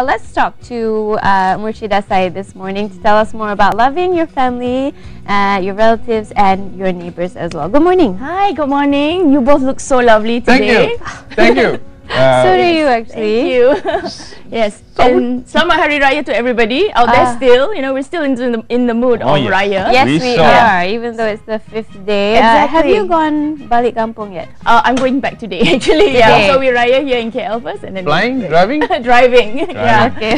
Let's talk to Murshida Said this morning to tell us more about loving your family, your relatives, and your neighbors as well. Good morning. Hi, good morning. You both look so lovely today. Thank you. So do you, actually. Thank you. Yes. And Selamat Hari Raya to everybody out there still. You know, we're still in the mood of yes. Raya. Yes, we are, even though it's the 5th day. Exactly. Have you gone balik kampung yet? I'm going back today, actually. Yeah. So we Raya here in KL first, and then Flying? Driving? Driving. Yeah. Okay.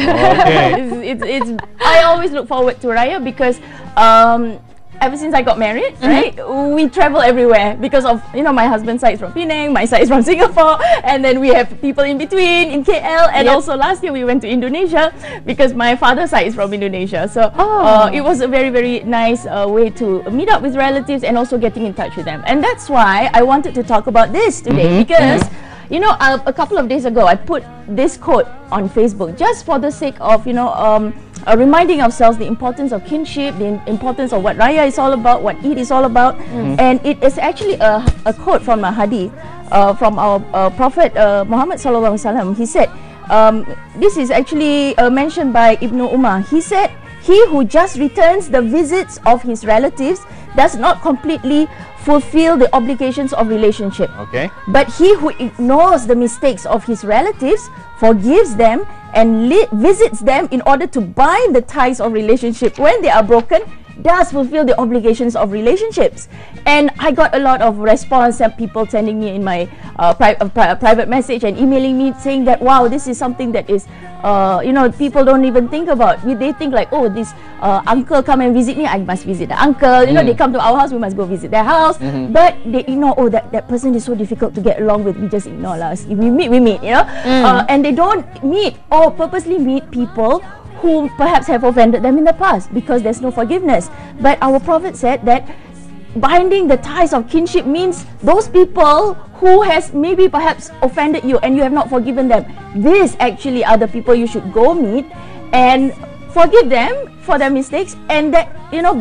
It's I always look forward to Raya because ever since I got married, right, we travel everywhere because of, you know, my husband's side is from Penang, my side is from Singapore, and then we have people in between in KL, and also last year we went to Indonesia because my father's side is from Indonesia. So it was a very, very nice way to meet up with relatives and also getting in touch with them. And that's why I wanted to talk about this today because you know, a couple of days ago, I put this quote on Facebook just for the sake of, you know, reminding ourselves the importance of kinship, the importance of what Raya is all about, what Eid is all about. And it is actually a quote from a hadith from our Prophet Muhammad Sallallahu Alaihi Wasallam. He said, this is actually mentioned by Ibn Umar. He said, "He who just returns the visits of his relatives does not completely fulfill the obligations of relationship. Okay. But he who ignores the mistakes of his relatives, forgives them, and visits them in order to bind the ties of relationship when they are broken, does fulfill the obligations of relationships." And I got a lot of response and people sending me in my private message and emailing me saying that, wow, this is something that is you know, people don't even think about. They think like, oh, this uncle come and visit me, I must visit the uncle. You know, they come to our house, we must go visit their house. But they ignore, oh, that person is so difficult to get along with, we just ignore us. If we meet, you know. And they don't meet or purposely meet people who perhaps have offended them in the past because there's no forgiveness. But our Prophet said that binding the ties of kinship means those people who has maybe perhaps offended you and you have not forgiven them. These actually are the people you should go meet and forgive them for their mistakes, and that, you know,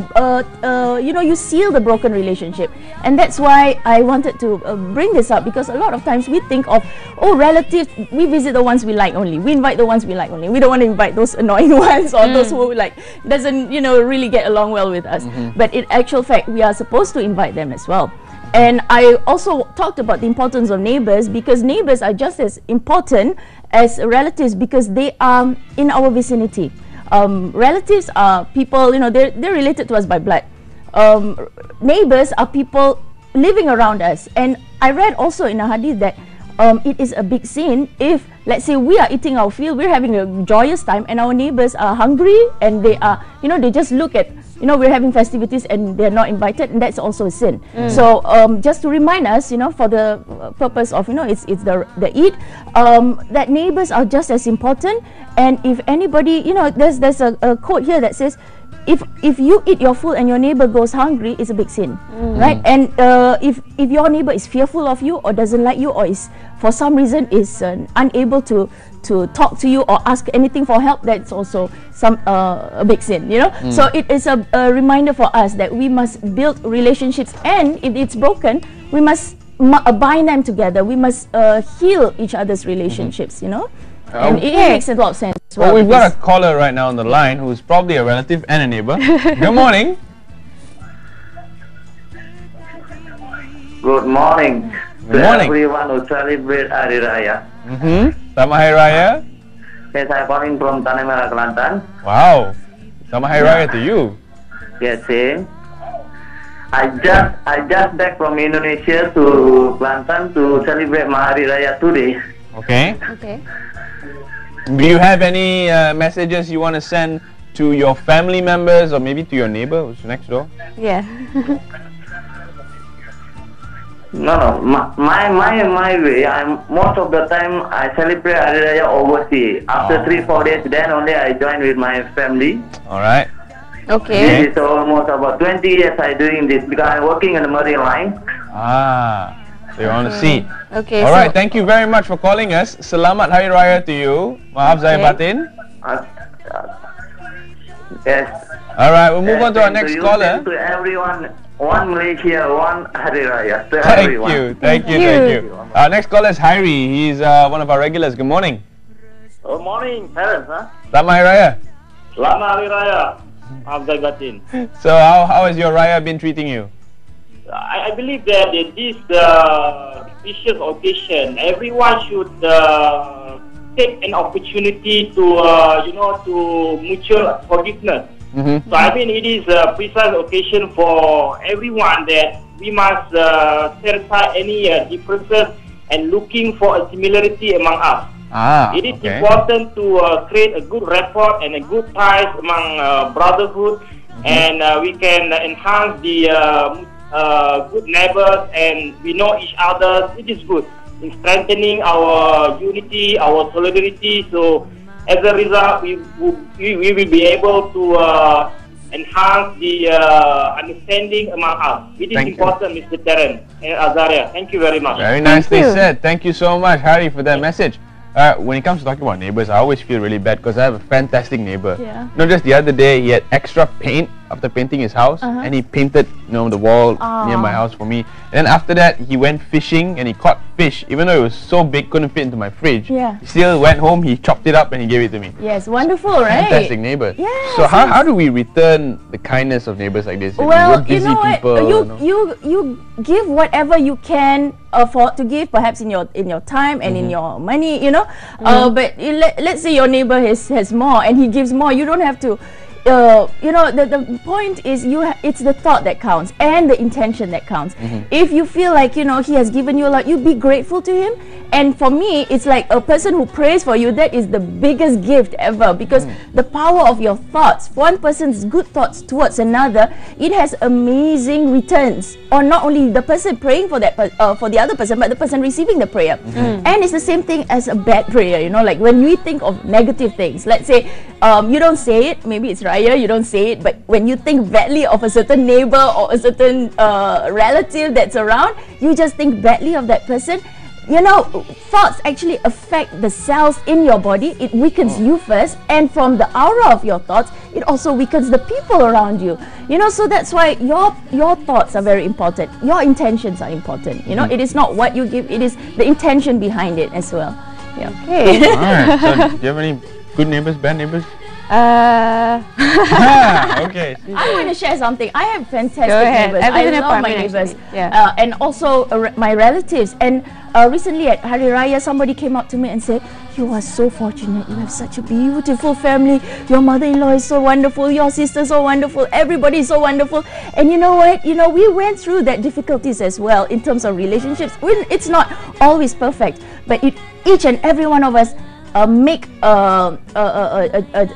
you seal the broken relationship. And that's why I wanted to bring this up, because a lot of times we think of, oh, relatives, we visit the ones we like only, we invite the ones we like only, we don't want to invite those annoying ones or those who like doesn't, you know, really get along well with us. But in actual fact, we are supposed to invite them as well. And I also talked about the importance of neighbors, because neighbors are just as important as relatives because they are in our vicinity. Relatives are people, you know, they're related to us by blood. Neighbors are people living around us. And I read also in a hadith that it is a big sin if, let's say, we are eating our field, we're having a joyous time, and our neighbors are hungry and they are, you know, they just look at, you know, we're having festivities and they're not invited, and that's also a sin. So just to remind us, you know, for the purpose of, you know, it's the Eid, that neighbors are just as important. And if anybody, you know, there's a quote here that says, if you eat your food and your neighbor goes hungry, it's a big sin, right? And if your neighbor is fearful of you or doesn't like you or is for some reason is unable to talk to you or ask anything for help, that's also a big sin, you know. So it is a reminder for us that we must build relationships, and if it's broken, we must bind them together. We must heal each other's relationships, you know. And it makes a lot of sense. Well, we've got a caller right now on the line who's probably a relative and a neighbor. Good morning. Good morning. Good morning. Everyone who celebrate Hari Raya. Selamat Hari Raya. Yes, I'm calling from Tanah Merah, Kelantan. Wow. Selamat Hari Raya to you. Yes, same. I just back from Indonesia to Kelantan to celebrate my Hari Raya today. Okay. Okay. Do you have any messages you want to send to your family members or maybe to your neighbor who's next door? Yeah. No, my way. Most of the time I celebrate Hari Raya overseas. After 3-4 days, then only I join with my family. All right. Okay. This is almost about 20 years I doing this because I'm working in the marine line. Ah. So you're on the sea. Okay. All right. Thank you very much for calling us. Selamat Hari Raya to you. Maaf Zahir Batin. Yes. All right. We'll move on to our next caller. To everyone, one Malaysia, one Hari Raya. To Thank everyone. you. Thank you. Thank you. Our next caller is Hairi. He's one of our regulars. Good morning. Good morning, parents. Selamat Hari Raya. Selamat Hari Raya. Maaf Zahid Batin. So how has your Raya been treating you? I believe that in this precious occasion, everyone should take an opportunity to to mutual forgiveness. So I mean, it is a precise occasion for everyone that we must set aside any differences and looking for a similarity among us. It is important to create a good rapport and a good ties among brotherhood, and we can enhance the good neighbors, and we know each other. It is good in strengthening our unity, our solidarity. So as a result, we will be able to enhance the understanding among us. It is important, Mr. Terence and Azaria. Thank you very much. Very nicely said. Thank you so much, Hari, for that message. When it comes to talking about neighbors, I always feel really bad because I have a fantastic neighbor. Yeah. Not just the other day, he had extra paint after painting his house, and he painted, the wall near my house for me. And then after that, he went fishing and he caught fish, even though it was so big, couldn't fit into my fridge. Yeah. He still went home, he chopped it up, and he gave it to me. Yes, wonderful, right? Fantastic neighbor. Yes, So how do we return the kindness of neighbors like this? Well, We're busy you know what? people. You give whatever you can afford to give, perhaps in your time and in your money, But let's say your neighbor has more and he gives more. You don't have to. The point is it's the thought that counts and the intention that counts. If you feel like he has given you a lot, you be grateful to him. And for me, it's like a person who prays for you. That is the biggest gift ever, because the power of your thoughts, one person's good thoughts towards another, it has amazing returns. Or not only the person praying for that for the other person, but the person receiving the prayer. And it's the same thing as a bad prayer. Like when we think of negative things, let's say you don't say it, maybe it's Raya, you don't say it, but when you think badly of a certain neighbor or a certain relative that's around, you just think badly of that person. Thoughts actually affect the cells in your body. It weakens you first, and from the aura of your thoughts, it also weakens the people around you. So that's why your thoughts are very important. Your intentions are important. It is not what you give; it is the intention behind it as well. Yeah. Okay. All right. So, do you have any good neighbors, bad neighbors? Okay. I'm going to share something. I have fantastic Go ahead. neighbors. I live in I an love my apartment, neighbors, actually. Yeah. and also my relatives. And recently at Hari Raya, somebody came up to me and said, "You are so fortunate. You have such a beautiful family. Your mother-in-law is so wonderful. Your sister's so wonderful. Everybody is so wonderful." And you know what? We went through that difficulties as well in terms of relationships. It's not always perfect, but each and every one of us make a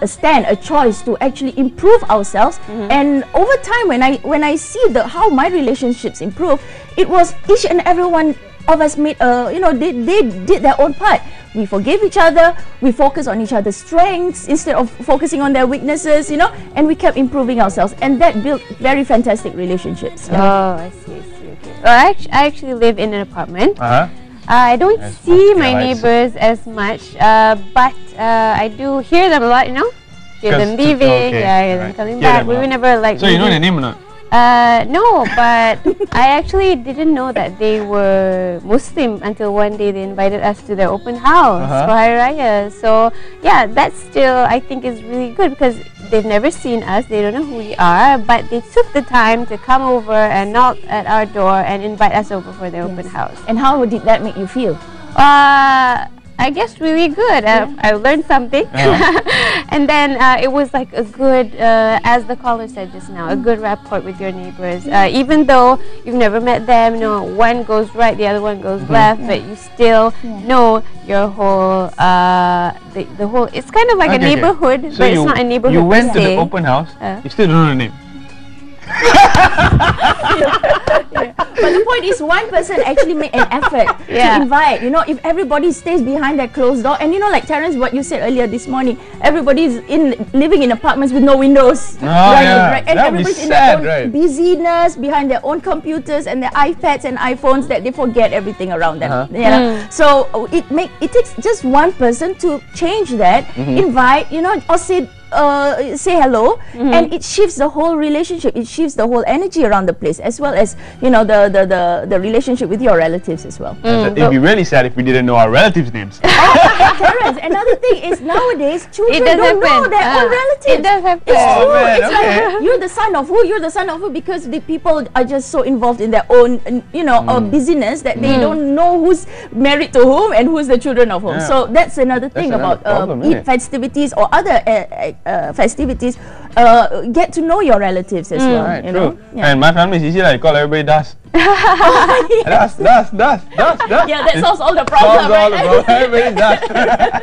stand, a choice to actually improve ourselves. And over time, when I see how my relationships improve, it was each and every one of us made they did their own part. We forgave each other, we focused on each other's strengths instead of focusing on their weaknesses, and we kept improving ourselves, and that built very fantastic relationships. Oh, I see. Okay. Well, I actually live in an apartment. I don't That's see okay, my I see. neighbors as much, but I do hear them a lot, Hear them leaving, hear them coming back. We were never like... So you know their name or not? No, but I actually didn't know that they were Muslim until one day they invited us to their open house for Hari Raya. So yeah, that still I think is really good because they've never seen us, they don't know who we are, but they took the time to come over and knock at our door and invite us over for their open house. And how did that make you feel? I guess really good. I learned something. And then it was like a good, as the caller said just now, a good rapport with your neighbors. Even though you've never met them, one goes right, the other one goes left, but you still know your whole, the whole, it's kind of like a neighborhood, So but it's not a neighborhood. You went per to the se. open house, you still don't know the name. But the point is, one person actually made an effort to invite. If everybody stays behind that closed door, and like Terence, what you said earlier this morning, everybody's living in apartments with no windows, Oh, right? And that would be everybody's in sad, their own busyness behind their own computers and their iPads and iPhones that they forget everything around them. So it takes just one person to change that, invite, or say say hello, and it shifts the whole relationship. It shifts the whole energy around the place, as well as the relationship with your relatives as well. It'd be really sad if we didn't know our relatives' names. Terence, another thing is nowadays children don't know their own relatives. It does happen. It's true. man, It's like you're the son of who? You're the son of who? Because the people are just so involved in their own, busyness that they don't know who's married to whom and who's the children of whom. Yeah. So that's another thing another about problem, Eid festivities or other festivities. Get to know your relatives as well. Right, You true. know? Yeah. And my family is easy, like call everybody Das. Das. Yeah, that solves all the Solves problems. all the problems. Everybody Das.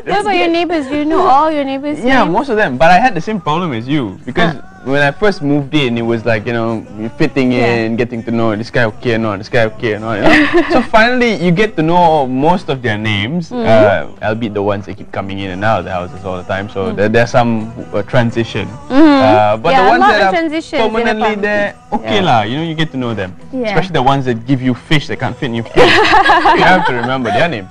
What about your neighbors? Do you know all your neighbors' Yeah, names? most of them. But I had the same problem as you because when I first moved in, it was like fitting in, getting to know this guy okay or not, this guy okay or not. So finally, you get to know most of their names, albeit the ones that keep coming in and out of the houses all the time. So there's some transition. But Yeah, the a ones lot that of are transitions in a permanently family. there, okay lah. You get to know them. Yeah. Especially the ones that give you fish that can't fit in your food. You have to remember their name.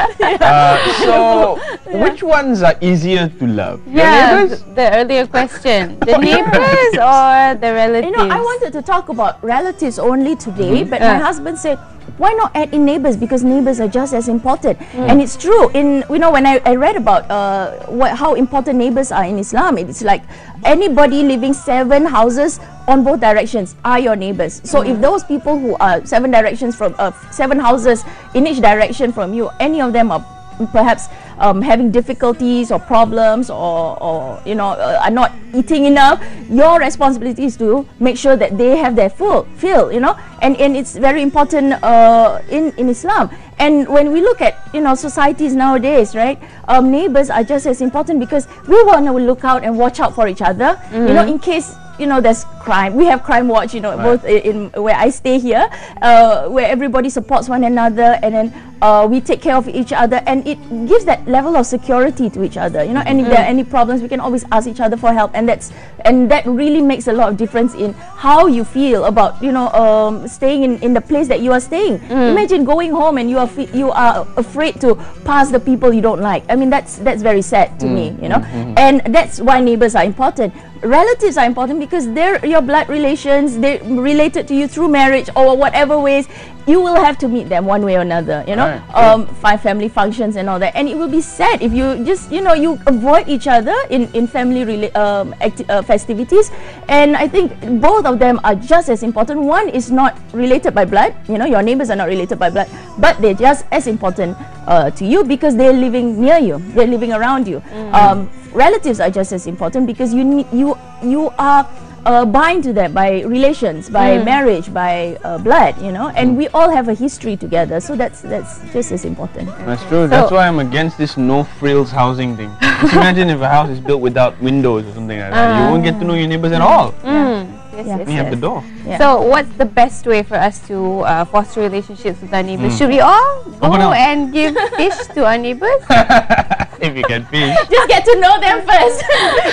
So, which ones are easier to love? Your Yeah, neighbors? the earlier question. The neighbors or the relatives? I wanted to talk about relatives only today, but my husband said, why not add in neighbors, because neighbors are just as important. And it's true. When I read about how important neighbors are in Islam, it's like anybody living 7 houses on both directions are your neighbors. So if those people who are 7 directions from 7 houses in each direction from you, any of them are perhaps having difficulties or problems or are not eating enough, your responsibility is to make sure that they have their fill, and it's very important in Islam. And when we look at societies nowadays, right, neighbors are just as important because we want to look out and watch out for each other, in case there's crime. We have Crime Watch, both in where I stay here, where everybody supports one another, and then we take care of each other, and it gives that level of security to each other, and if there are any problems, we can always ask each other for help, and that really makes a lot of difference in how you feel about staying in the place that you are staying. Imagine going home and you are afraid to pass the people you don't like. I mean, that's very sad to me, and that's why neighbors are important. Relatives are important because they're your blood relations. They're related to you through marriage or whatever ways. You will have to meet them one way or another, find family functions and all that. And it will be sad if you just, you avoid each other in family festivities. And I think both of them are just as important. One is not related by blood, your neighbors are not related by blood, but they're just as important to you because they're living near you, they're living around you. Relatives are just as important because you are bind to them by relations, by marriage, by blood, and we all have a history together, so that's just as important. That's true. That's why I'm against this no frills housing thing. Just imagine if a house is built without windows or something like that. You won't get to know your neighbors at all. Yes, You have the door. Yeah. So, what's the best way for us to foster relationships with our neighbors? Should we all Open go up. and give fish to our neighbors? If you can fish. Just get to know them first.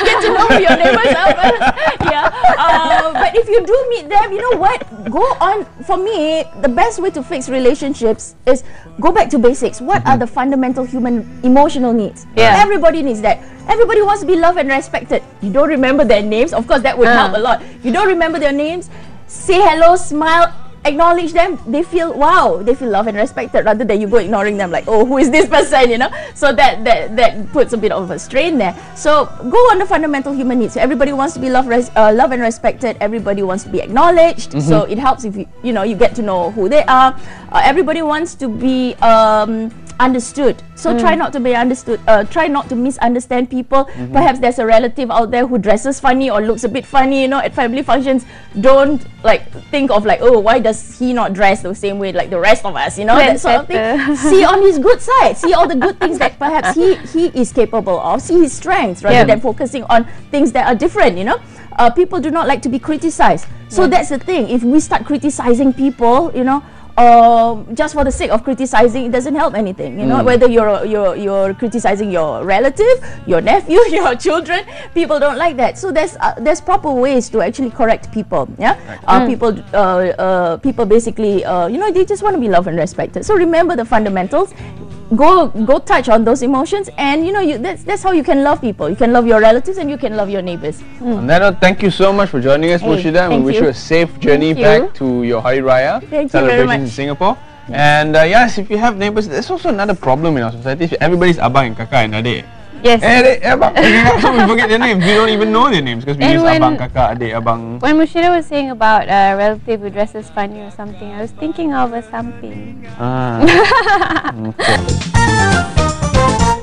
Get to know who your neighbors are first. Yeah. But if you do meet them, you know what? Go on. For me, the best way to fix relationships is go back to basics. What are the fundamental human emotional needs? Yeah. Everybody needs that. Everybody wants to be loved and respected. You don't remember their names. Of course, that would help a lot. You don't remember their names. Say hello, smile, acknowledge them. They feel loved and respected rather than you go ignoring them like, oh, who is this person, So that puts a bit of a strain there. So go on the fundamental human needs. So everybody wants to be loved and respected. Everybody wants to be acknowledged. So it helps if you get to know who they are. Everybody wants to be understood. So try not to be understood. Try not to misunderstand people. Perhaps there's a relative out there who dresses funny or looks a bit funny, at family functions. Don't think of oh, why does he not dress the same way like the rest of us? That sort of thing. See on his good side. See all the good things that perhaps he is capable of. See his strengths rather than focusing on things that are different. People do not like to be criticized. So that's the thing. If we start criticizing people, just for the sake of criticizing, it doesn't help anything. Whether you're criticizing your relative, your nephew, your children, people don't like that. So there's proper ways to actually correct people. People basically they just want to be loved and respected. So remember the fundamentals. go touch on those emotions, and that's how you can love people. You can love your relatives and you can love your neighbors. On that note, thank you so much for joining us, Hey, Murshida. We thank wish you. you a safe journey Thank back you. to your Hari Raya Thank you very celebrations in much. Singapore. And yes, if you have neighbors, there's also another problem in our society. Everybody's abang and kakak and adik. Yes. Adik, abang, so we forget their names. We don't even know their names because we And use when- abang, kakak, adik, abang. When Mushira was saying about a relative who dresses funny or something, I was thinking of a something. Ah. Okay.